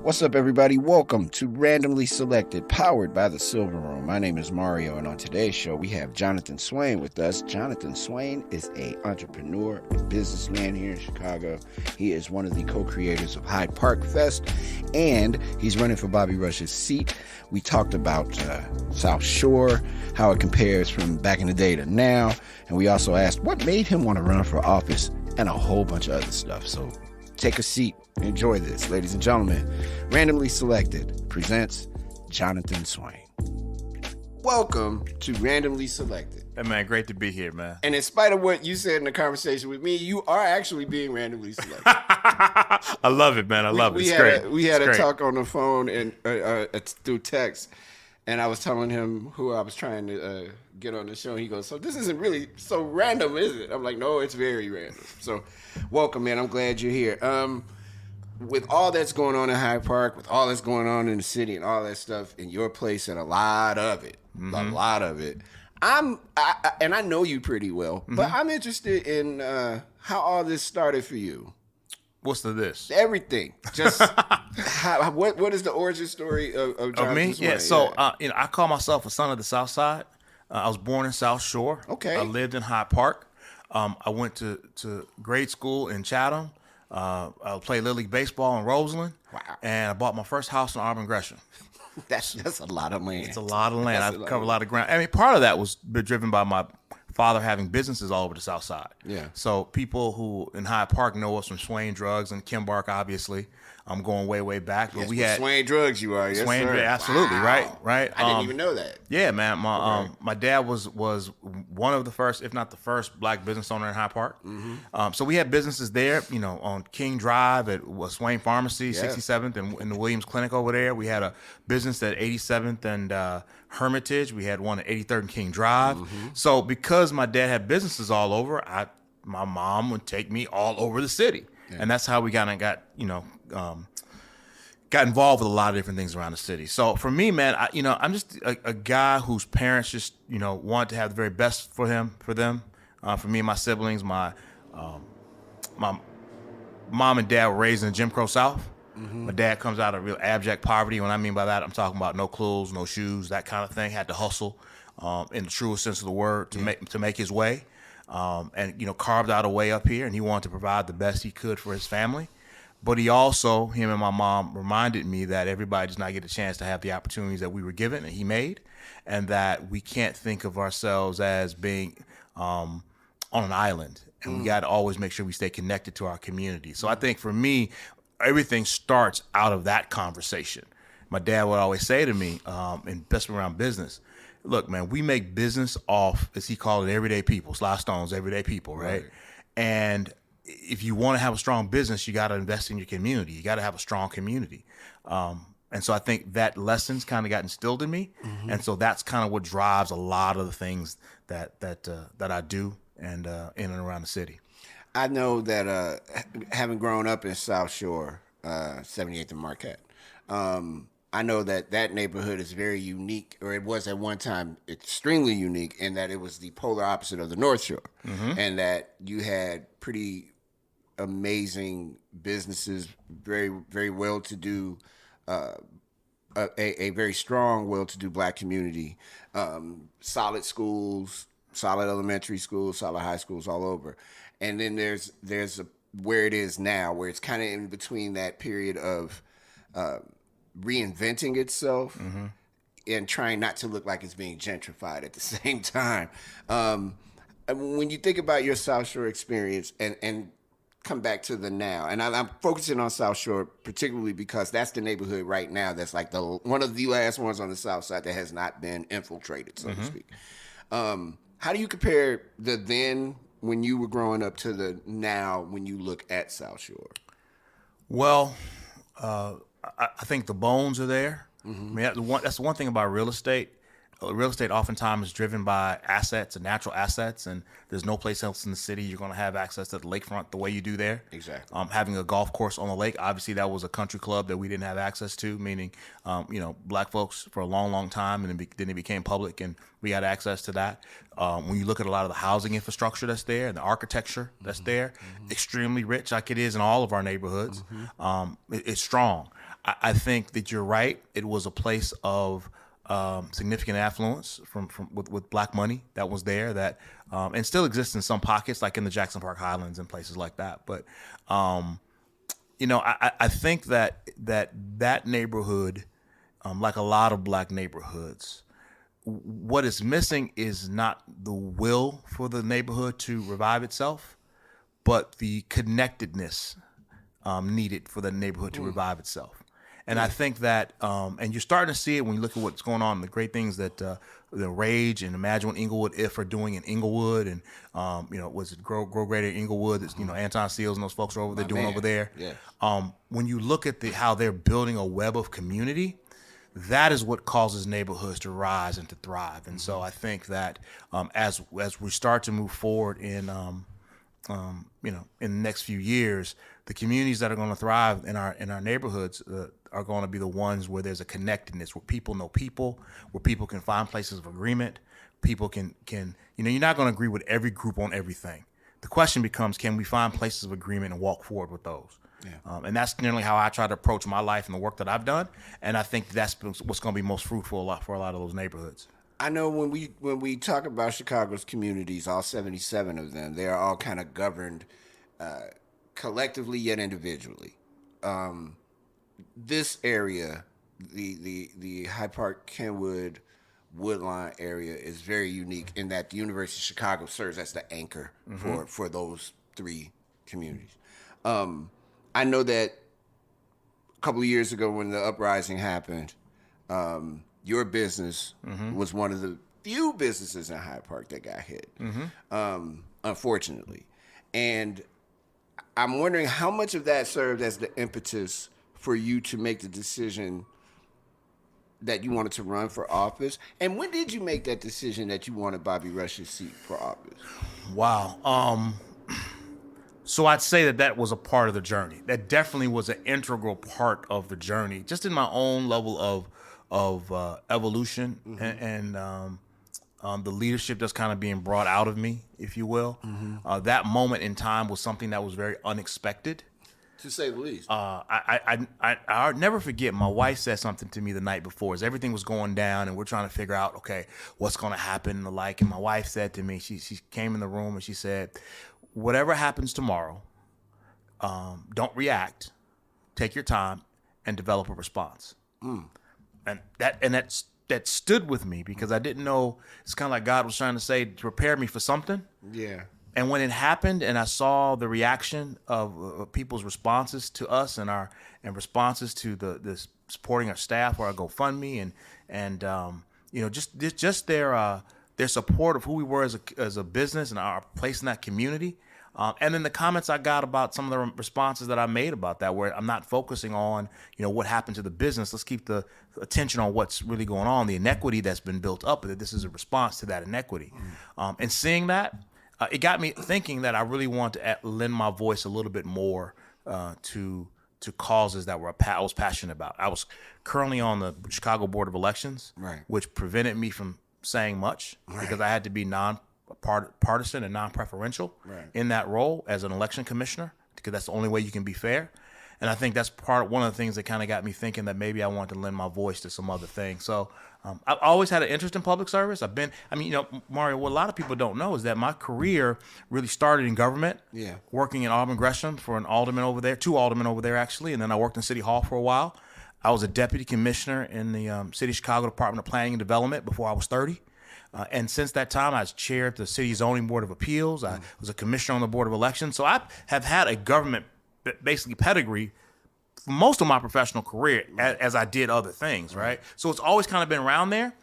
What's up, everybody? Welcome to Randomly Selected, powered by the Silver Room. My name is Mario, and on today's show, we have Jonathan Swain with us. Jonathan Swain is an entrepreneur, a businessman here in Chicago. He is one of the co-creators of Hyde Park Fest, and he's running for Bobby Rush's seat. We talked about South Shore, how it compares from back in the day to now, and we also asked what made him want to run for office, and a whole bunch of other stuff. So take a seat. Enjoy this, ladies and gentlemen. Randomly Selected presents Jonathan Swain. Welcome to Randomly Selected. Hey, man, great to be here, man. And in spite of what you said in the conversation with me, you are actually being randomly selected. I love it, man. I love it. It's great. We had a talk on the phone and through text, and I was telling him who I was trying to get on the show. And he goes, "So this isn't really so random, is it?" I'm like, "No, it's very random." So, welcome, man. I'm glad you're here. With all that's going on in Hyde Park, with all that's going on in the city and all that stuff in your place and a lot of it, and I know you pretty well, but I'm interested in how all this started for you. What's the this? Everything. Just what is the origin story of Jonathan me? Swain? Yeah. So I call myself a son of the South Side. I was born in South Shore. Okay. I lived in Hyde Park. I went to grade school in Chatham. I played Little League Baseball in Roseland. Wow. And I bought my first house in Auburn Gresham. That's a lot of land. It's a lot of land. I've covered a lot of ground. I mean, part of that was driven by my father having businesses all over the South Side. Yeah. So people who in Hyde Park know us from Swain Drugs and Kimbark, obviously. I'm going way, way back. But yes, we had Swain Drugs. You are. Yes, Swain, sir. absolutely. Wow. Right. I didn't even know that. Yeah, man. My dad was one of the first, if not the first, black business owner in Hyde Park. Mm-hmm. So we had businesses there, on King Drive at Swain Pharmacy, 67th, and in the Williams Clinic over there. We had a business at 87th and Hermitage. We had one at 83rd and King Drive. Mm-hmm. So because my dad had businesses all over, my mom would take me all over the city, and that's how we got involved with a lot of different things around the city. So for me, man, I'm just a guy whose parents just, wanted to have the very best for them. For me and my siblings, my mom and dad were raised in the Jim Crow South. Mm-hmm. My dad comes out of real abject poverty. When I mean by that, I'm talking about no clothes, no shoes, that kind of thing. Had to hustle, in the truest sense of the word, to make his way. And carved out a way up here, and he wanted to provide the best he could for his family. But he also, him and my mom, reminded me that everybody does not get a chance to have the opportunities that we were given and he made, and that we can't think of ourselves as being on an island. And we got to always make sure we stay connected to our community. So I think for me, everything starts out of that conversation. My dad would always say to me, and especially around business, look, man, we make business off, as he called it, everyday people, Sly Stone's everyday people, right? And if you want to have a strong business, you got to invest in your community. You got to have a strong community. And so I think that lessons kind of got instilled in me. Mm-hmm. And so that's kind of what drives a lot of the things that I do and in and around the city. I know that having grown up in South Shore, 78th and Marquette, I know that neighborhood is very unique, or it was at one time extremely unique, in that it was the polar opposite of the North Shore, and that you had pretty amazing businesses, very, very well-to-do, a very strong, well-to-do black community, solid schools, solid elementary schools, solid high schools all over. And then there's where it is now, where it's kind of in between that period of reinventing itself and trying not to look like it's being gentrified at the same time. When you think about your South Shore experience and come back to the now, and I'm focusing on South Shore particularly because that's the neighborhood right now that's like one of the last ones on the South Side that has not been infiltrated, so to speak. How do you compare the then when you were growing up to the now when you look at South Shore? Well, I think the bones are there. Mm-hmm. I mean, that's the one thing about real estate. Real estate oftentimes is driven by assets and natural assets, and there's no place else in the city you're going to have access to the lakefront the way you do there. Exactly. Having a golf course on the lake, obviously that was a country club that we didn't have access to, meaning, black folks for a long, long time, and then it became public, and we had access to that. When you look at a lot of the housing infrastructure that's there and the architecture that's there, extremely rich, like it is in all of our neighborhoods, it's strong. I think that you're right. It was a place of significant affluence from with black money that was there that and still exists in some pockets, like in the Jackson Park Highlands and places like that. But I think that neighborhood, like a lot of black neighborhoods, what is missing is not the will for the neighborhood to revive itself, but the connectedness needed for the neighborhood to revive itself. And I think that, and you're starting to see it when you look at what's going on, the great things that the Rage and Imagine what Inglewood If are doing in Inglewood, and was it Grow Greater Inglewood? That's, Anton Seals and those folks are over there doing over there. Yeah. When you look at how they're building a web of community, that is what causes neighborhoods to rise and to thrive. And so I think that as we start to move forward in in the next few years, the communities that are going to thrive in our neighborhoods are going to be the ones where there's a connectedness, where people know people, where people can find places of agreement. People can you're not going to agree with every group on everything. The question becomes, can we find places of agreement and walk forward with those? Yeah. And that's generally how I try to approach my life and the work that I've done. And I think that's what's going to be most fruitful for a lot of those neighborhoods. I know when we talk about Chicago's communities, all 77 of them, they are all kind of governed collectively yet individually. This area, the Hyde Park, Kenwood, Woodlawn area is very unique in that the University of Chicago serves as the anchor for those three communities. I know that a couple of years ago when the uprising happened, your business was one of the few businesses in Hyde Park that got hit, unfortunately. And I'm wondering how much of that served as the impetus for you to make the decision that you wanted to run for office. And when did you make that decision that you wanted Bobby Rush's seat for office? Wow. So I'd say that was a part of the journey. That definitely was an integral part of the journey, just in my own level of evolution and the leadership that's kind of being brought out of me, if you will. That moment in time was something that was very unexpected, to say the least. I'll never forget. My wife said something to me the night before as everything was going down, and we're trying to figure out, okay, what's going to happen and the like. And my wife said to me, she came in the room and she said, "Whatever happens tomorrow, don't react. Take your time and develop a response." And that stood with me because I didn't know. It's kind of like God was trying to say to prepare me for something. Yeah. And when it happened, and I saw the reaction of people's responses to us and responses to the supporting our staff or our GoFundMe and just their support of who we were as a business and our place in that community. And then the comments I got about some of the responses that I made about that, where I'm not focusing on, what happened to the business. Let's keep the attention on what's really going on, the inequity that's been built up, that this is a response to that inequity. And seeing that, it got me thinking that I really want to lend my voice a little bit more to causes that I was passionate about. I was currently on the Chicago Board of Elections, right, which prevented me from saying much because I had to be non-partisan and non-preferential in that role as an election commissioner, because that's the only way you can be fair. And I think that's one of the things that kind of got me thinking that maybe I want to lend my voice to some other things. So I've always had an interest in public service. Mario, what a lot of people don't know is that my career really started in government, working in Auburn Gresham for two aldermen over there actually, and then I worked in City Hall for a while. I was a deputy commissioner in the City of Chicago Department of Planning and Development before I was 30. And since that time, I chaired the City Zoning Board of Appeals. I was a commissioner on the Board of Elections. So I have had a government basically pedigree for most of my professional career as I did other things, right? So it's always kind of been around there.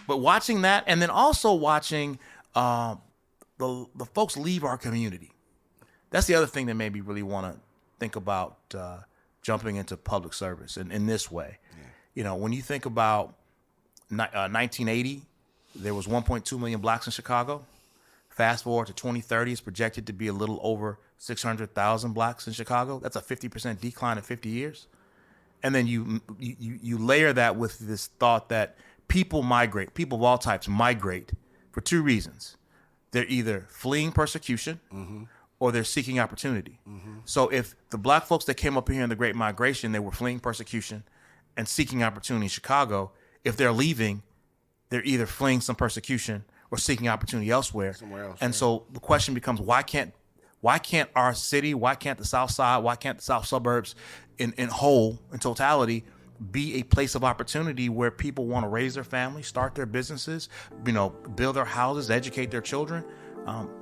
But watching that, and then also watching the folks leave our community, that's the other thing that made me really want to think about jumping into public service in this way. Yeah. When you think about 1980, there was 1.2 million blacks in Chicago. Fast forward to 2030, it's projected to be a little over 600,000 blacks in Chicago. That's a 50% decline in 50 years. And then you layer that with this thought that people of all types migrate for two reasons. They're either fleeing persecution or they're seeking opportunity. So if the black folks that came up here in the Great Migration, they were fleeing persecution, and seeking opportunity in Chicago, if they're leaving, they're either fleeing some persecution or seeking opportunity elsewhere. Somewhere else. And so the question becomes, why can't our city, why can't the South Side, why can't the South suburbs in totality be a place of opportunity where people want to raise their families, start their businesses, build their houses, educate their children?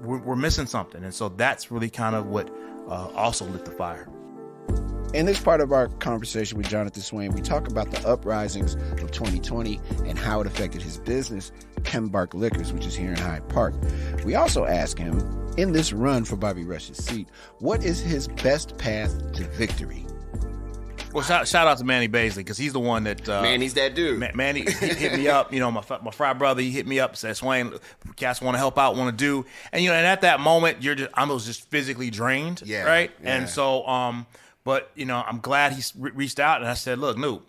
We're missing something. And so that's really kind of what also lit the fire. In this part of our conversation with Jonathan Swain, we talk about the uprisings of 2020 and how it affected his business, Chembark Liquors, which is here in Hyde Park. We also ask him, in this run for Bobby Rush's seat, what is his best path to victory? Well, shout out to Manny Baisley, because he's the one that... Manny's that dude. Manny hit me up. My fry brother, he hit me up and said, Swain, cats want to help out, want to do. And, and at that moment, I was just physically drained, right? Yeah. And so... But, I'm glad he reached out, and I said, look, Noop,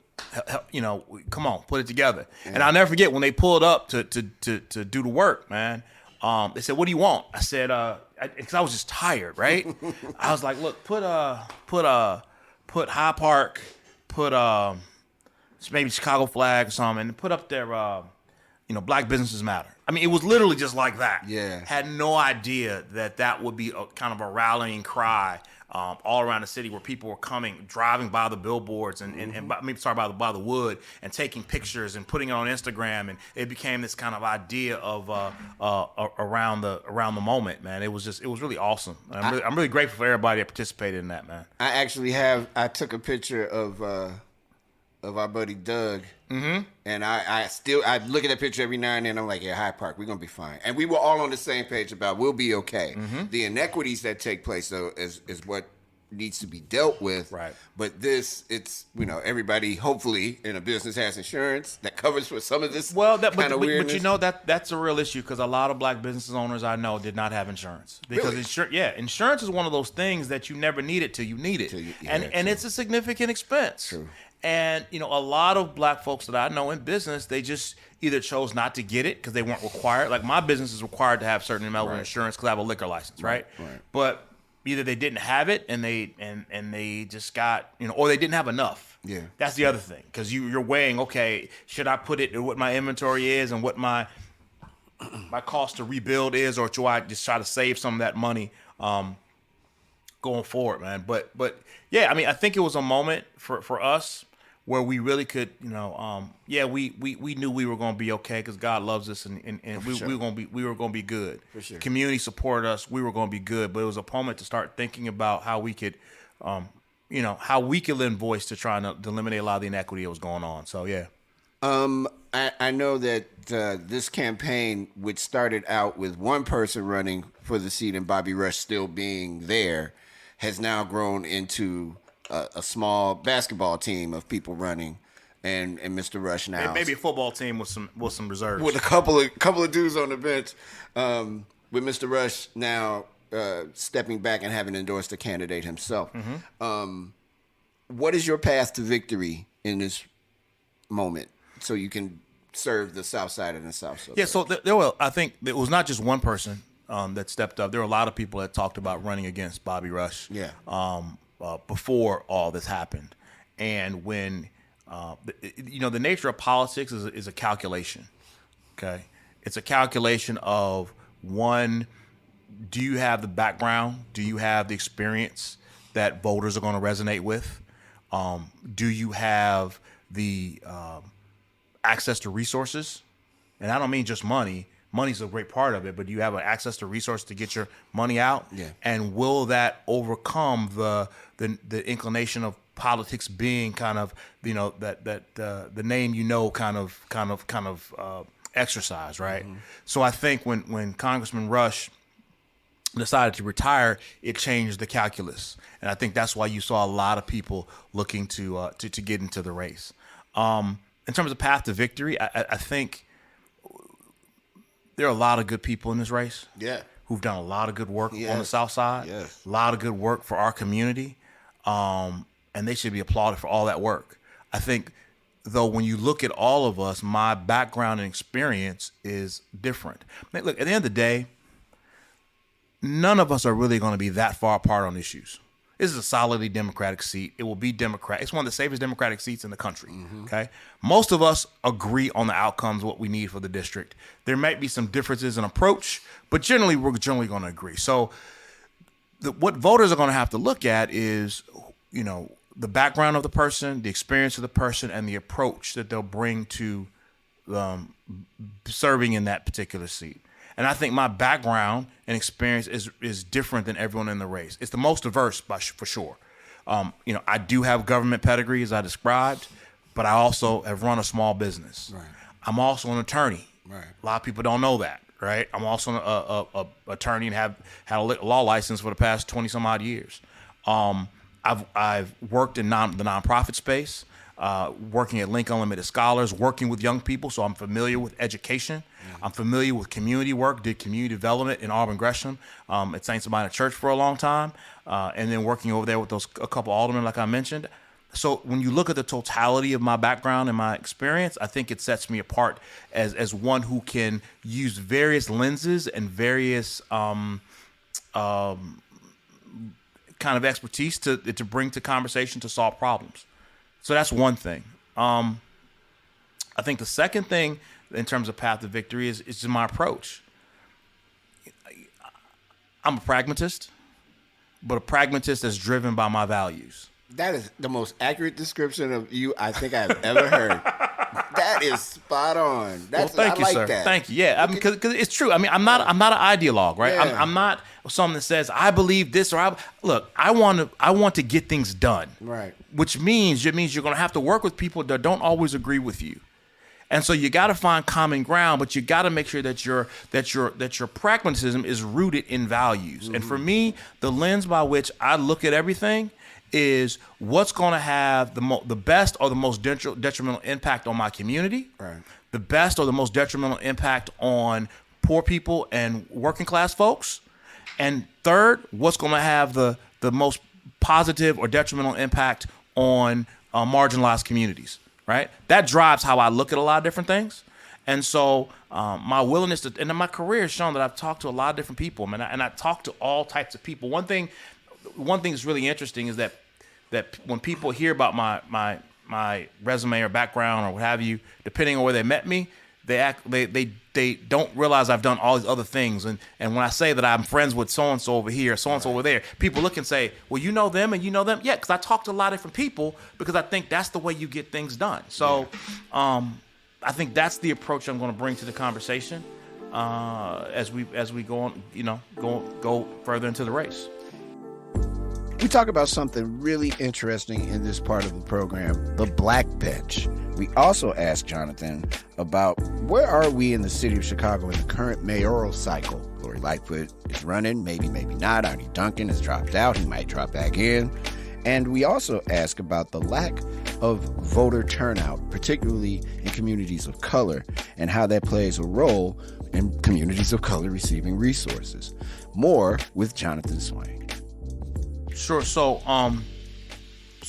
come on, put it together. Yeah. And I'll never forget when they pulled up to do the work, man. They said, what do you want? I said, because I was just tired, right? I was like, look, put High Park, put maybe Chicago flag or something, and put up there, Black Businesses Matter. I mean, it was literally just like that. Yeah. Had no idea that would be kind of a rallying cry all around the city, where people were driving by the billboards and maybe by the wood and taking pictures and putting it on Instagram, and it became this kind of idea of around the moment, man. It was really awesome. I'm really grateful for everybody that participated in that, man. I took a picture of our buddy Doug, and I look at that picture every now and then. I'm like, yeah, Hyde Park, we're gonna be fine. And we were all on the same page about we'll be okay. The inequities that take place, though, is what needs to be dealt with. Right. But it's everybody hopefully in a business has insurance that covers for some of this kind of weirdness. But that's a real issue, because a lot of Black business owners I know did not have insurance, because insurance is one of those things that you never need it till you need it, and it's a significant expense. True. And, a lot of Black folks that I know in business, they just either chose not to get it because they weren't required. Like, my business is required to have certain amount of insurance because I have a liquor license, right? But either they didn't have it and they just got, or they didn't have enough. Yeah. That's the other thing, because you're weighing, okay, should I put it in what my inventory is and what my cost to rebuild is, or do I just try to save some of that money going forward, man? But yeah, I mean, I think it was a moment for us where we really could, we knew we were going to be okay because God loves us, and we were going to be good. For sure. Community supported us. We were going to be good. But it was a moment to start thinking about how we could, how we could lend voice to trying to eliminate a lot of the inequity that was going on. So yeah. I know that this campaign, which started out with one person running for the seat and Bobby Rush still being there, has now grown into a small basketball team of people running, and Mr. Rush now maybe a football team with some reserves, with a couple of dudes on the bench, with Mr. Rush now stepping back and having endorsed a candidate himself. What is your path to victory in this moment, so you can serve the South Side and the South Suburbs? Yeah, so I think it was not just one person that stepped up. There were a lot of people that talked about running against Bobby Rush. Yeah. Before all this happened, and when the nature of politics is a calculation. Okay, it's a calculation of, one, do you have the background? Do you have the experience that voters are going to resonate with? Do you have the access to resources? And I don't mean just money. Money's a great part of it, but do you have access to resources to get your money out? Yeah. And will that overcome the inclination of politics being kind of, the name kind of exercise, right? So I think when Congressman Rush decided to retire, it changed the calculus, and I think that's why you saw a lot of people looking to get into the race. In terms of path to victory, I think there are a lot of good people in this race. Yeah. Who've done a lot of good work on the South Side. Yes. A lot of good work for our community. And they should be applauded for all that work. I think, though, when you look at all of us, my background and experience is different. Look, at the end of the day, none of us are really going to be that far apart on issues. This is a solidly Democratic seat. It will be Democrat. It's one of the safest Democratic seats in the country. Okay. Most of us agree on the outcomes, what we need for the district. There might be some differences in approach, but generally we're generally going to agree. So what voters are going to have to look at is, the background of the person, the experience of the person, and the approach that they'll bring to serving in that particular seat. And I think my background and experience is different than everyone in the race. It's the most diverse, for sure. I do have government pedigree, as I described, but I also have run a small business. Right. I'm also an attorney. Right. A lot of people don't know that, right? I'm also a attorney and have had a law license for the past 20 some odd years. I've worked in the nonprofit space. Working at Lincoln Unlimited Scholars, working with young people, so I'm familiar with education. I'm familiar with community work, did community development in Auburn Gresham at St. Sabina Church for a long time, and then working over there with a couple aldermen, like I mentioned. So when you look at the totality of my background and my experience, I think it sets me apart as one who can use various lenses and various kind of expertise to bring to conversation to solve problems. So that's one thing. I think the second thing in terms of path to victory is just my approach. I'm a pragmatist, but a pragmatist that's driven by my values. That is the most accurate description of you I think I've ever heard. That is spot on. Thank you, sir. Thank you. Yeah, because it's true. I mean, I'm not an ideologue, right? Yeah. I'm not someone that says I believe this or look. I want to get things done, right? Which means you're going to have to work with people that don't always agree with you, and so you got to find common ground. But you got to make sure that your pragmatism is rooted in values. Mm-hmm. And for me, the lens by which I look at everything is what's going to have the best or the most detrimental impact on my community, right? The best or the most detrimental impact on poor people and working class folks, and third, what's going to have the most positive or detrimental impact on marginalized communities, right? That drives how I look at a lot of different things. And so my willingness to, and my career has shown that I've talked to a lot of different people, and I talk to all types of people. One thing that's really interesting is that when people hear about my resume or background or what have you, depending on where they met me, they don't realize I've done all these other things. And when I say that I'm friends with so-and-so over here, so-and-so over there, people look and say, well, you know them and you know them? Yeah, because I talk to a lot of different people because I think that's the way you get things done. So I think that's the approach I'm going to bring to the conversation as we go on, go further into the race. We talk about something really interesting in this part of the program, the black bench. We also asked Jonathan about where are we in the city of Chicago in the current mayoral cycle. Lori Lightfoot is running, maybe not. Arnie Duncan has dropped out. He might drop back in. And we also ask about the lack of voter turnout, particularly in communities of color, and how that plays a role in communities of color receiving resources. More with Jonathan Swain. Sure. So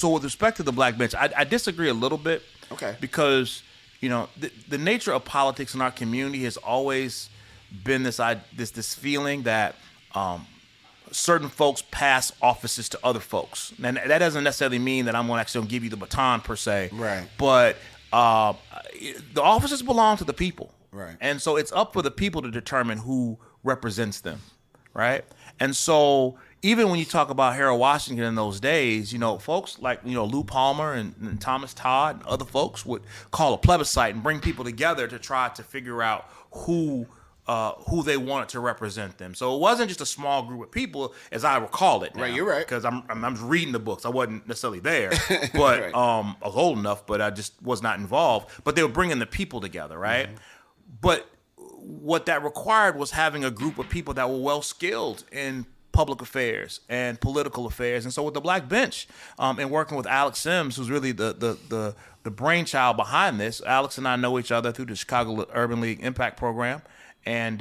with respect to the black bench, I disagree a little bit. Okay. Because, the nature of politics in our community has always been this feeling that certain folks pass offices to other folks. And that doesn't necessarily mean that I'm actually going to give you the baton per se. Right. But the offices belong to the people. Right. And so it's up for the people to determine who represents them. Right. And so even when you talk about Harold Washington in those days, folks like, Lou Palmer and Thomas Todd and other folks would call a plebiscite and bring people together to try to figure out who they wanted to represent them. So it wasn't just a small group of people, as I recall it now. Right, you're right. Because I'm reading the books. I wasn't necessarily there, but right. I was old enough, but I just was not involved. But they were bringing the people together, right? Mm-hmm. But what that required was having a group of people that were well skilled in public affairs and political affairs. And so with the black bench and working with Alex Sims, who's really the brainchild behind this, Alex and I know each other through the Chicago Urban League Impact Program. And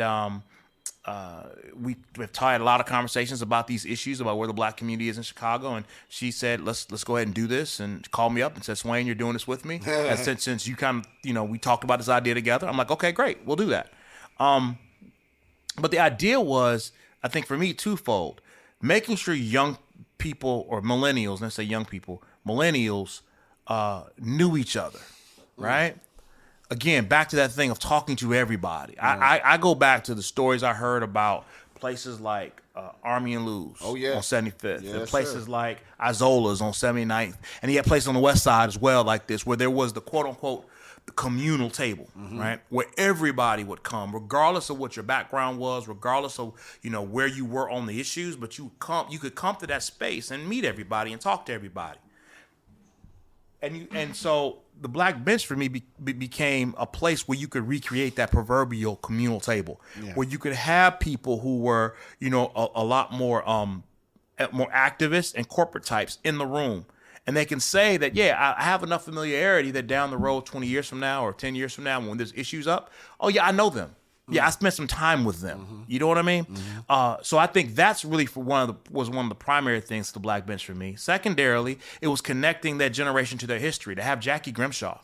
we've had a lot of conversations about these issues, about where the black community is in Chicago. And she said, let's go ahead and do this, and called me up and said, Swain, you're doing this with me. And since you kind of, we talked about this idea together, I'm like, okay, great, we'll do that. But the idea was, I think for me, twofold: making sure young people, or millennials, let's say young people, millennials knew each other, right? Again, back to that thing of talking to everybody. I go back to the stories I heard about places like Army and Lou's on 75th, and places like Isola's on 79th, and he had places on the west side as well like this, where there was the quote-unquote communal table, right, where everybody would come, regardless of what your background was, regardless of where you were on the issues, but you could come to that space and meet everybody and talk to everybody. And so the Black Bench for me became a place where you could recreate that proverbial communal table, where you could have people who were, a lot more activists and corporate types in the room. And they can say that, I have enough familiarity that down the road, 20 years from now or 10 years from now, when there's issues up, I know them. I spent some time with them. You know what I mean? So I think that's really was one of the primary things to the Black Bench for me. Secondarily, it was connecting that generation to their history. To have Jackie Grimshaw,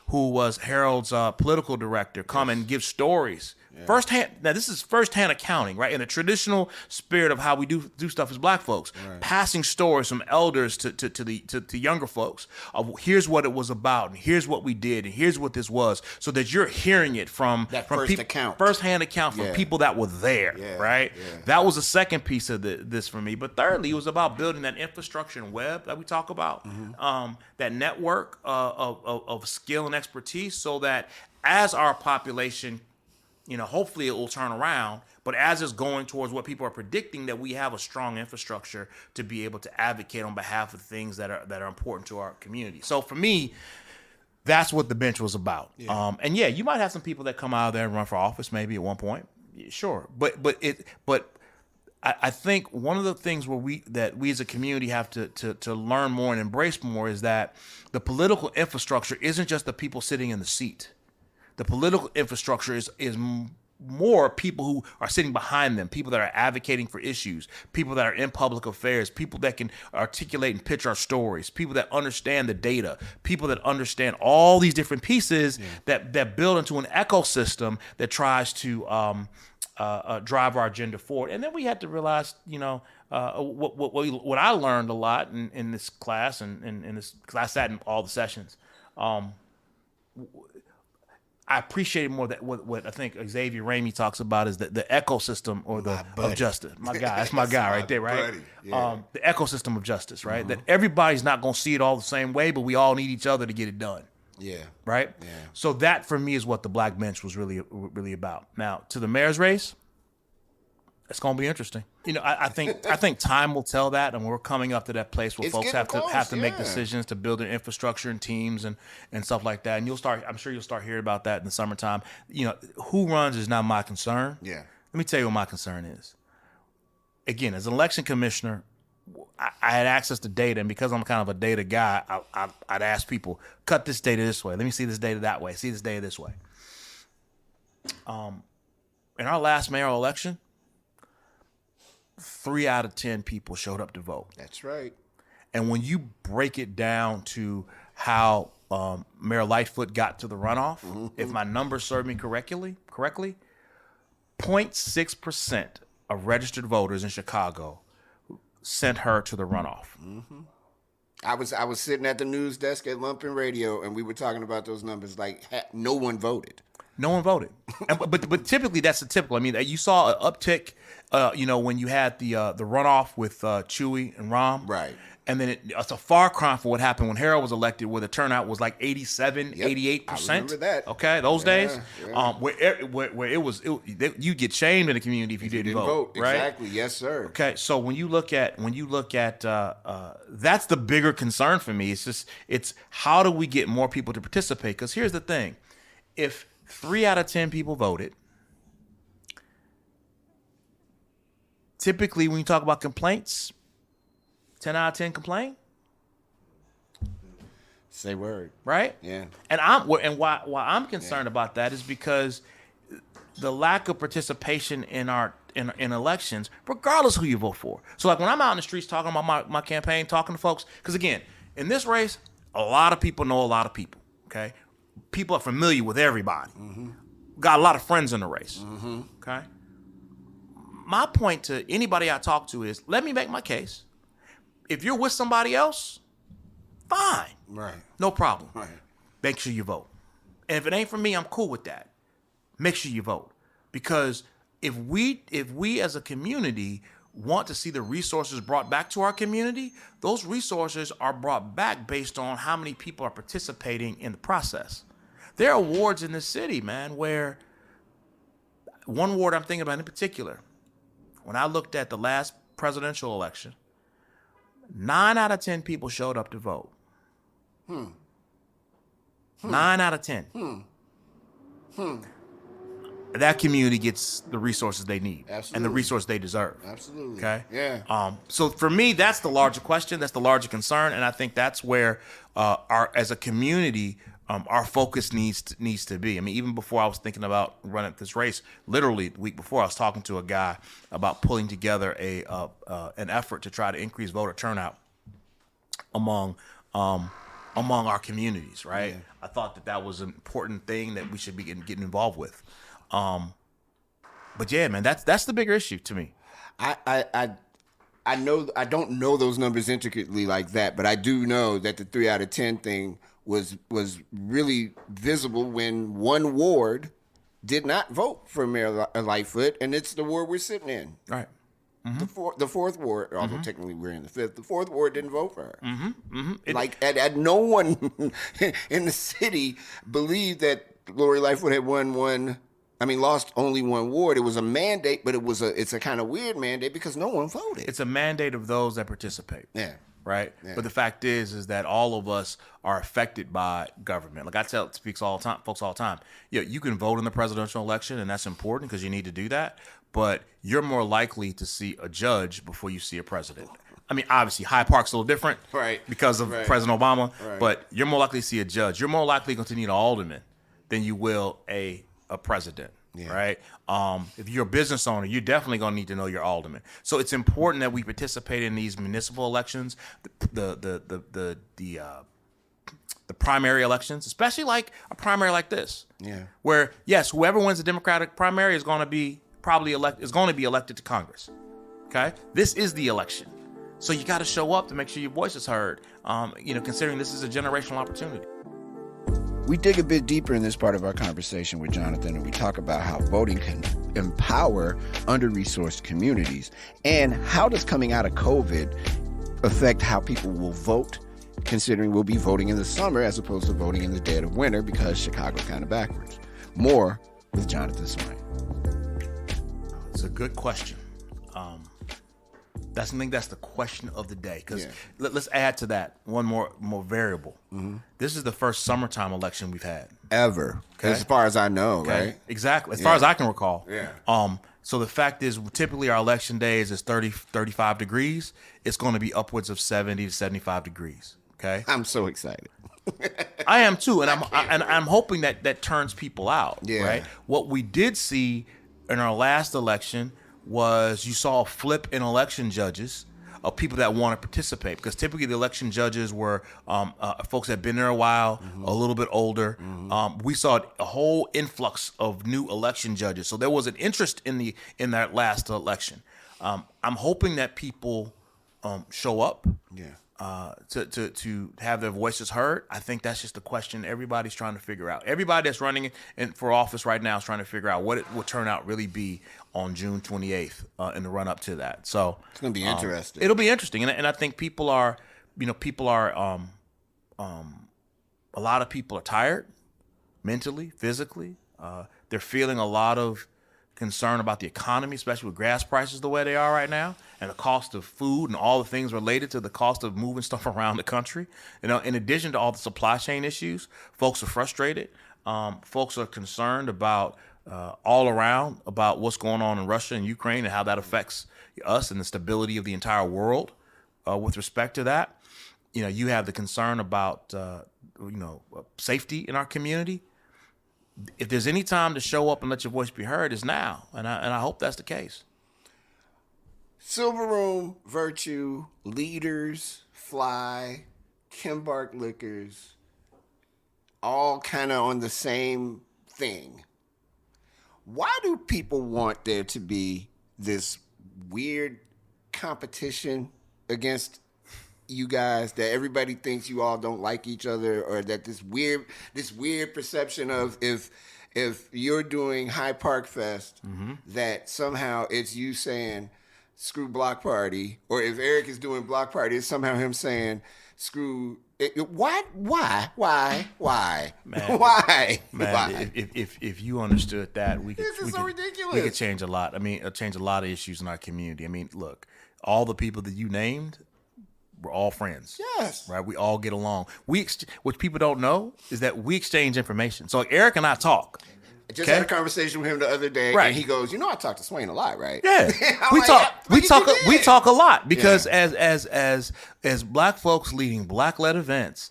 who was Harold's political director, come and give stories. Firsthand. Now, this is firsthand accounting, right? In the traditional spirit of how we do stuff as Black folks, passing stories from elders to younger folks of here's what it was about, and here's what we did, and here's what this was, so that you're hearing it from firsthand account from people that were there, right? That was the second piece of this for me. But thirdly, it was about building that infrastructure and web that we talk about, that network of skill and expertise, so that as our population, hopefully it will turn around, but as it's going towards what people are predicting, that we have a strong infrastructure to be able to advocate on behalf of things that are important to our community. So for me, that's what the bench was about. And you might have some people that come out of there and run for office maybe at one point. Sure. But I think one of the things where we as a community have to learn more and embrace more is that the political infrastructure isn't just the people sitting in the seat. The political infrastructure is more people who are sitting behind them, people that are advocating for issues, people that are in public affairs, people that can articulate and pitch our stories, people that understand the data, people that understand all these different pieces that build into an ecosystem that tries to drive our agenda forward. And then we had to realize, what I learned a lot in this class and in this, because I sat in all the sessions. I appreciated more that what I think Xavier Ramey talks about is the ecosystem of justice. My guy, that's my guy right there, right? The ecosystem of justice, right? That everybody's not going to see it all the same way, but we all need each other to get it done. Right? So that for me is what the Black Bench was really about. Now, to the mayor's race, it's going to be interesting. I think time will tell that, and we're coming up to that place where folks have to make decisions to build their infrastructure and teams and stuff like that. And I'm sure you'll start hearing about that in the summertime. Who runs is not my concern. Let me tell you what my concern is. Again, as an election commissioner, I had access to data, and because I'm kind of a data guy, I'd ask people, cut this data this way. Let me see this data that way. See this data this way. In our last mayoral election, 3 out of 10 people showed up to vote. That's right. And when you break it down to how Mayor Lightfoot got to the runoff, if my numbers serve me correctly, 0.6% of registered voters in Chicago sent her to the runoff. I was sitting at the news desk at Lumpin' Radio, and we were talking about those numbers. Like, no one voted. No one voted. But typically that's the typical. I mean, you saw an uptick, when you had the runoff with Chewy and Rahm. Right. And then it's a far cry from what happened when Harold was elected, where the turnout was like 87, 88%. I remember that. Okay, those days, where you get shamed in the community if you didn't vote. Right? Exactly. Yes, sir. Okay, so when you look at that's the bigger concern for me. It's how do we get more people to participate? Because here's the thing: if 3 out of 10 people voted, typically when you talk about complaints, 10 out of 10 complain. Say word. Right? Yeah. And why I'm concerned about that is because the lack of participation in elections, regardless who you vote for. So like when I'm out in the streets talking about my campaign, talking to folks, because again, in this race, a lot of people know a lot of people. Okay? People are familiar with everybody. Got a lot of friends in the race. Okay? My point to anybody I talk to is, let me make my case. If you're with somebody else, fine. Right. No problem. Right. Make sure you vote. And if it ain't for me, I'm cool with that. Make sure you vote. Because if we as a community want to see the resources brought back to our community, those resources are brought back based on how many people are participating in the process. There are wards in this city, man, where one ward I'm thinking about in particular, when I looked at the last presidential election, 9 out of 10 people showed up to vote. 9 out of 10. That community gets the resources they need. Absolutely. And the resources they deserve. Absolutely. Okay. Yeah. So for me, that's the larger question. That's the larger concern, and I think that's where as a community, our focus needs to be. I mean, even before I was thinking about running this race, literally the week before, I was talking to a guy about pulling together an effort to try to increase voter turnout among our communities. Right. Yeah. I thought that was an important thing that we should be getting involved with. But yeah, man, that's the bigger issue to me. I know I don't know those numbers intricately like that, but I do know that the 3 out of 10 thing was really visible when one ward did not vote for Mayor Lightfoot, and it's the ward we're sitting in. Right. Mm-hmm. The fourth ward, although technically we're in the fifth, the fourth ward didn't vote for her. No one in the city believed that Lori Lightfoot had lost only one ward. It was a mandate, but it's a kind of weird mandate because no one voted. It's a mandate of those that participate. Yeah. Right. Yeah. But the fact is that all of us are affected by government. Like I tell folks all the time, you can vote in the presidential election, and that's important because you need to do that. But you're more likely to see a judge before you see a president. I mean, obviously, Hyde Park's a little different, right, because of President Obama. Right. But you're more likely to see a judge. You're more likely going to need an alderman than you will a president. Yeah. Right. If you're a business owner, you're definitely going to need to know your alderman. So it's important that we participate in these municipal elections, the primary elections, especially like a primary like this. Yeah. Where yes, whoever wins the Democratic primary is going to be elected to Congress. Okay. This is the election, so you got to show up to make sure your voice is heard. Considering this is a generational opportunity. We dig a bit deeper in this part of our conversation with Jonathan, and we talk about how voting can empower under-resourced communities, and how does coming out of COVID affect how people will vote, considering we'll be voting in the summer as opposed to voting in the dead of winter because Chicago's kind of backwards. More with Jonathan Swain. It's a good question. I think that's the question of the day. Because let's add to that one more variable. Mm-hmm. This is the first summertime election we've had ever, as far as I know. Okay. Right? Exactly, as far as I can recall. Yeah. So the fact is, typically our election days is 30, 35 degrees. It's going to be upwards of 70 to 75 degrees. Okay. I'm so excited. I am too, and I'm hoping that turns people out. Yeah. Right. What we did see in our last election was you saw a flip in election judges of people that want to participate, because typically the election judges were folks that had been there a while, a little bit older. We saw a whole influx of new election judges, so there was an interest in that last election. I'm hoping that people show up. Yeah. To have their voices heard. I think that's just a question everybody's trying to figure out. Everybody that's running for office right now is trying to figure out what it will turn out really be on June 28th in the run up to that. So it's going to be interesting. It'll be interesting, and I think people are a lot of people are tired mentally, physically. They're feeling a lot of concern about the economy, especially with gas prices the way they are right now, and the cost of food and all the things related to the cost of moving stuff around the country. In addition to all the supply chain issues, folks are frustrated. Folks are concerned about all around about what's going on in Russia and Ukraine and how that affects us and the stability of the entire world. With respect to that, you have the concern about safety in our community. If there's any time to show up and let your voice be heard, is now, and I hope that's the case. Silver Room, Virtue, Leaders, Fly, Kimbark Liquors, all kind of on the same thing. Why do people want there to be this weird competition against you guys, that everybody thinks you all don't like each other, or that this weird perception of if you're doing Hyde Park Fest, that somehow it's you saying screw Block Party, or if Eric is doing Block Party, it's somehow him saying screw what? Why? Man, Why? Man, if you understood that, This is so ridiculous. We could change a lot. I mean, change a lot of issues in our community. I mean, look, all the people that you named, we're all friends. Yes. Right? We all get along. What people don't know is that we exchange information. So like Eric and I talk. I just had a conversation with him the other day, and he goes, "You know, I talk to Swain a lot, right?" Yeah, we talk a lot because as Black folks leading Black-led events,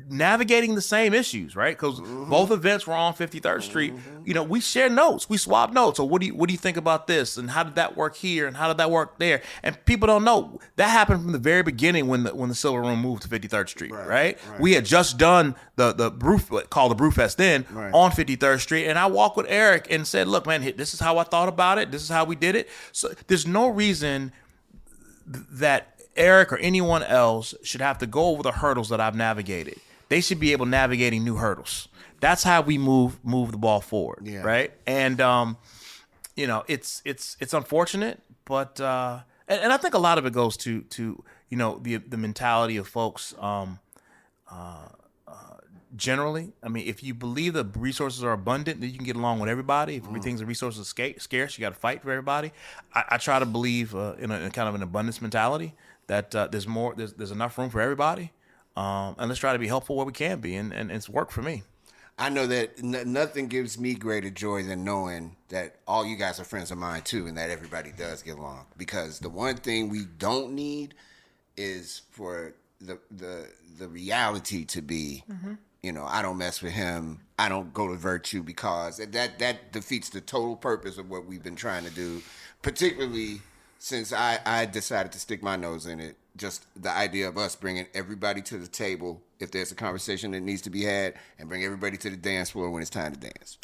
navigating the same issues, right? Because both events were on 53rd Street. You know, we share notes, we swap notes. So what do you think about this? And how did that work here? And how did that work there? And people don't know that happened from the very beginning when the Silver Room moved to 53rd Street, right? We had just done the brew called the Brew Fest then on 53rd Street, and I walked with Eric and said, "Look, man, this is how I thought about it. This is how we did it." So there's no reason that Eric or anyone else should have to go over the hurdles that I've navigated. They should be able navigating new hurdles. That's how we move the ball forward, right? And you know, it's unfortunate, but and I think a lot of it goes to you know the mentality of folks generally. I mean, if you believe the resources are abundant, then you can get along with everybody. If everything's a resource is scarce, you got to fight for everybody. I try to believe in a kind of an abundance mentality. That there's enough room for everybody, and let's try to be helpful where we can be, and it's worked for me. I know that nothing gives me greater joy than knowing that all you guys are friends of mine too, and that everybody does get along. Because the one thing we don't need is for the reality to be, you know, I don't mess with him, I don't go to Virtue, because that defeats the total purpose of what we've been trying to do, particularly since I decided to stick my nose in it. Just the idea of us bringing everybody to the table if there's a conversation that needs to be had, and bring everybody to the dance floor when it's time to dance.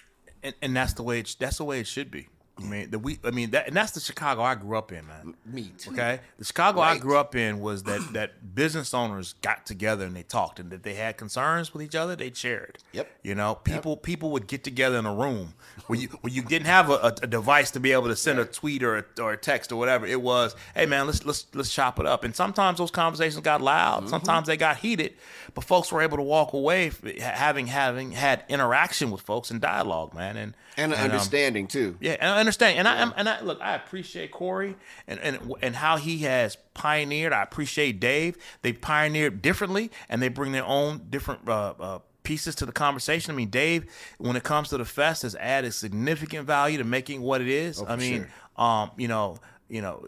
And that's the way it should be. I mean, that's the Chicago I grew up in, man. Me too. Okay, the Chicago I grew up in was that business owners got together and they talked, and that they had concerns with each other, they shared. Yep. You know, people would get together in a room where you didn't have a device to be able to send a tweet or a text or whatever. It was, hey man, let's chop it up. And sometimes those conversations got loud. Sometimes they got heated, but folks were able to walk away having had interaction with folks and dialogue, man, and understanding too. Yeah, and I understand. And I look, I appreciate Corey and how he has pioneered. I appreciate Dave. They pioneered differently, and they bring their own different pieces to the conversation. I mean, Dave, when it comes to the fest, has added significant value to making what it is. Oh, I mean, sure. You know,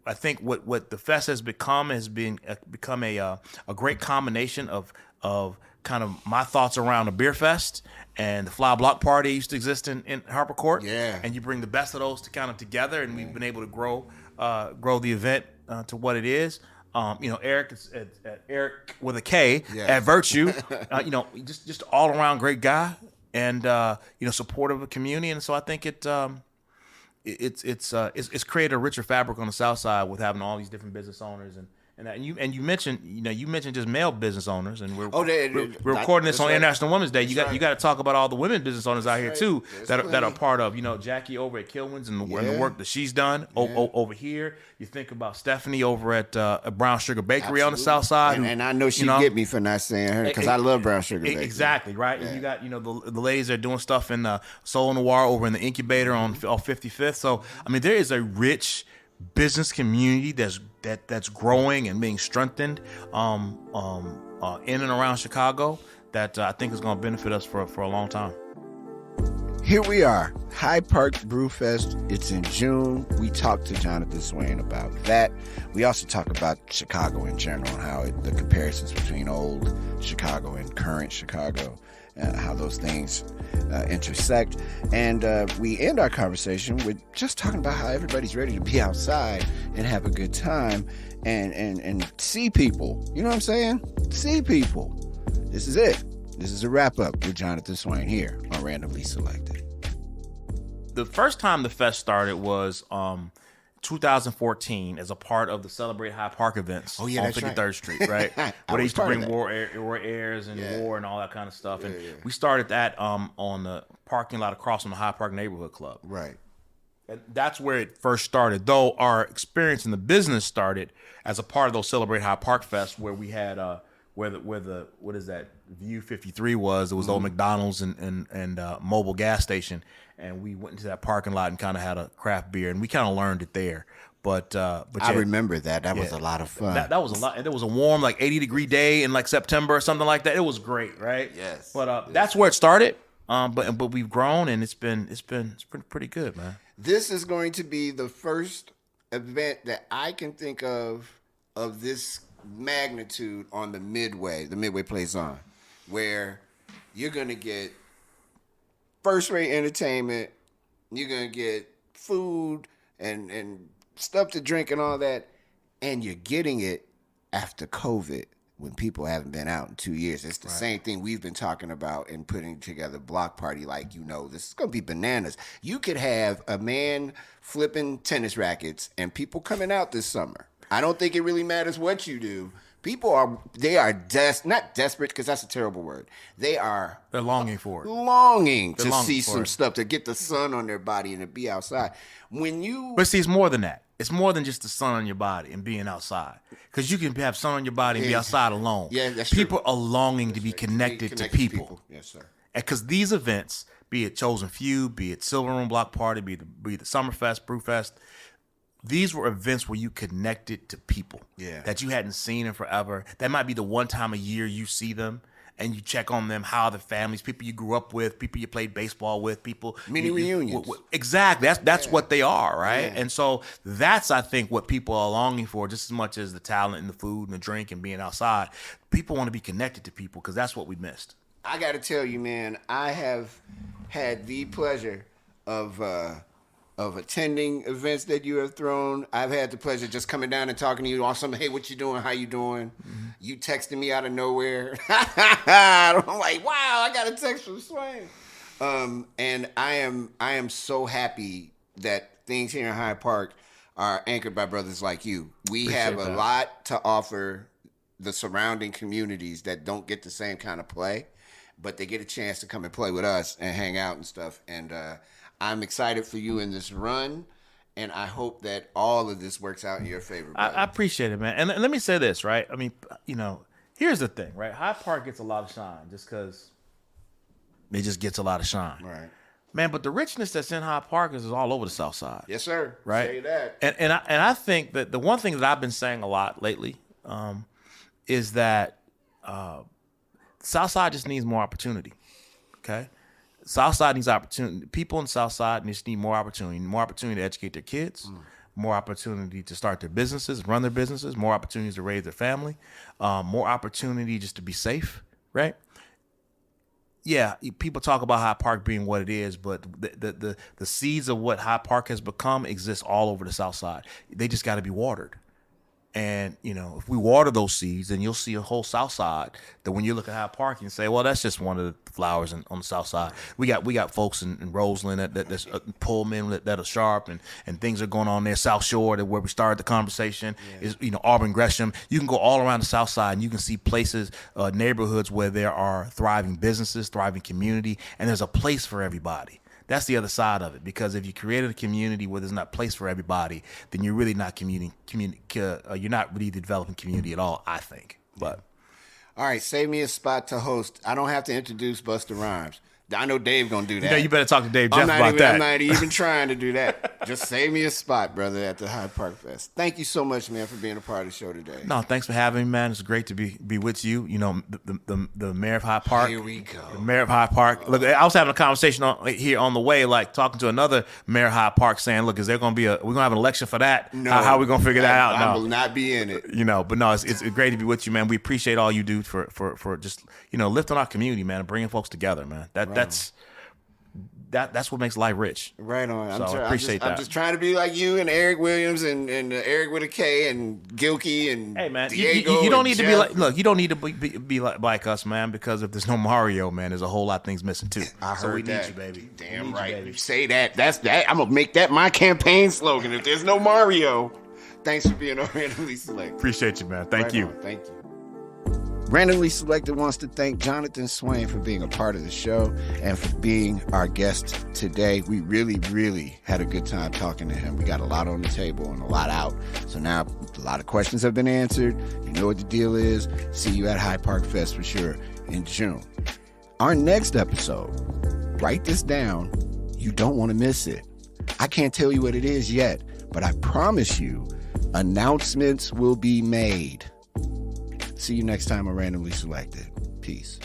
I think what the fest has become a great combination of kind of my thoughts around the beer fest and the Fly Block Party used to exist in Harper Court. Yeah. And you bring the best of those together, and we've been able to grow the event to what it is. You know, Eric is at Eric with a K at Virtue. You know, just all around great guy, and you know, supportive of the community. And so I think it's created a richer fabric on the South Side with having all these different business owners and you mentioned just male business owners, and we're recording this on International Women's Day. You got to talk about all the women business owners out here too that are part of, you know, Jackie over at Kilwins and the work that she's done over here. You think about Stephanie over at Brown Sugar Bakery on the South Side, and I know she'd get me for not saying her, because I love Brown Sugar Bakery. Exactly right. Yeah. And you got, you know, the ladies that are doing stuff in Soul Noir over in the Incubator on 55th. So I mean, there is a rich business community that's growing and being strengthened in and around Chicago that I think is going to benefit us for a long time. Here we are, Hyde Park Brewfest. It's in June. We talked to Jonathan Swain about that. We also talk about Chicago in general and how the comparisons between old Chicago and current Chicago, how those things intersect. And we end our conversation with just talking about how everybody's ready to be outside and have a good time and see people. You know what I'm saying? See people. This is it. This is a wrap-up with Jonathan Swain here on Randomly Selected. The first time the fest started was 2014 as a part of the Celebrate High Park events on that's 53rd right. Street, right? Where they used to bring war airs and Yeah. war and all that kind of stuff. And we started that on the parking lot across from the High Park Neighborhood Club. Right. And that's where it first started, though our experience in the business started as a part of those Celebrate High Park Fest, where we had where the what is that, View 53 was. It was the old McDonald's and mobile gas station, and we went into that parking lot and kind of had a craft beer, and we kind of learned it there. But I remember that. That was a lot of fun. That was a lot, and it was a warm, like 80-degree day in like September or something like that. It was great, right? Yes. But that's where it started. But we've grown, and it's been pretty good, man. This is going to be the first event that I can think of this magnitude on the Midway plays on, where you're going to get first-rate entertainment, you're going to get food and stuff to drink and all that, and you're getting it after COVID, when people haven't been out in 2 years. It's the same thing we've been talking about in putting together Block Party. Like, this is going to be bananas. You could have a man flipping tennis rackets and people coming out this summer. I don't think it really matters what you do. People are not desperate, because that's a terrible word. They're longing for it. Longing to see some stuff, to get the sun on their body and to be outside. But see, it's more than that. It's more than just the sun on your body and being outside. Because you can have sun on your body and be outside alone. Yeah, that's people true. Are longing to be connected to people. Yes, sir. Because these events, be it Chosen Few, be it Silver Room Block Party, be the Summerfest, Brewfest, these were events where you connected to people that you hadn't seen in forever. That might be the one time a year you see them and you check on them, how the families, people you grew up with, people you played baseball with, people. Mini reunions. Exactly. That's what they are, right? Yeah. And so that's, I think, what people are longing for, just as much as the talent and the food and the drink and being outside. People want to be connected to people, because that's what we missed. I got to tell you, man, I have had the pleasure of attending events that you have thrown. I've had the pleasure just coming down and talking to you on something. Hey, what you doing? How you doing? Mm-hmm. You texting me out of nowhere. I'm like, wow, I got a text from Swain. And I am so happy that things here in Hyde Park are anchored by brothers like you. We have a lot to offer the surrounding communities that don't get the same kind of play, but they get a chance to come and play with us and hang out and stuff. And I'm excited for you in this run, and I hope that all of this works out in your favor, brother. I appreciate it, man. And let me say this, right? I mean, here's the thing, right? Hyde Park gets a lot of shine just because it just gets a lot of shine. Right. Man, but the richness that's in Hyde Park is all over the South Side. Yes, sir. Right? Say that. And I think that the one thing that I've been saying a lot lately is that South Side just needs more opportunity, okay? Southside needs opportunity. People in Southside just need more opportunity to educate their kids, more opportunity to start their businesses, run their businesses, more opportunities to raise their family, more opportunity just to be safe, right? Yeah, people talk about Hyde Park being what it is, but the seeds of what Hyde Park has become exist all over the Southside. They just got to be watered. And, if we water those seeds, then you'll see a whole South Side that when you look at Hyde Park, you can say, well, that's just one of the flowers on the South Side. We got folks in Roseland that's Pullman that are sharp, and things are going on there. South Shore, where we started the conversation, is, Auburn, Gresham. You can go all around the South Side, and you can see places, neighborhoods where there are thriving businesses, thriving community, and there's a place for everybody. That's the other side of it, because if you created a community where there's not a place for everybody, then you're really not you're not really developing community at all, I think. But all right, save me a spot to host. I don't have to introduce Busta Rhymes. I know Dave gonna do that. You better talk to Dave Jeff about that. I'm not even trying to do that. Just save me a spot, brother, at the Hyde Park Fest. Thank you so much, man, for being a part of the show today. No, thanks for having me, man. It's great to be with you. The mayor of Hyde Park. Here we go. The mayor of Hyde Park. Look, I was having a conversation here on the way, like talking to another mayor of Hyde Park, saying, "Look, we're gonna have an election for that? No, how are we gonna figure that out? I will not be in it. But no, it's great to be with you, man. We appreciate all you do for just lifting our community, man, and bringing folks together, man. that's what makes life rich. Right on. So I appreciate that. I'm just trying to be like you and Eric Williams and Eric with a K and Gilkey and Hey man, Diego. you don't need to be like. Look, you don't need to be like us, man. Because if there's no Mario, man, there's a whole lot of things missing too. I heard so we that. need you, baby. Damn right. You say that. That's that. I'm gonna make that my campaign slogan. If there's no Mario, thanks for being on Randomly Selected. Appreciate you, man. Thank you. Thank you. Randomly Selected wants to thank Jonathan Swain for being a part of the show and for being our guest today. We really, really had a good time talking to him. We got a lot on the table and a lot out. So now a lot of questions have been answered. You know what the deal is. See you at Hyde Park Fest for sure in June. Our next episode, write this down. You don't want to miss it. I can't tell you what it is yet, but I promise you, announcements will be made. See you next time on Randomly Selected. Peace.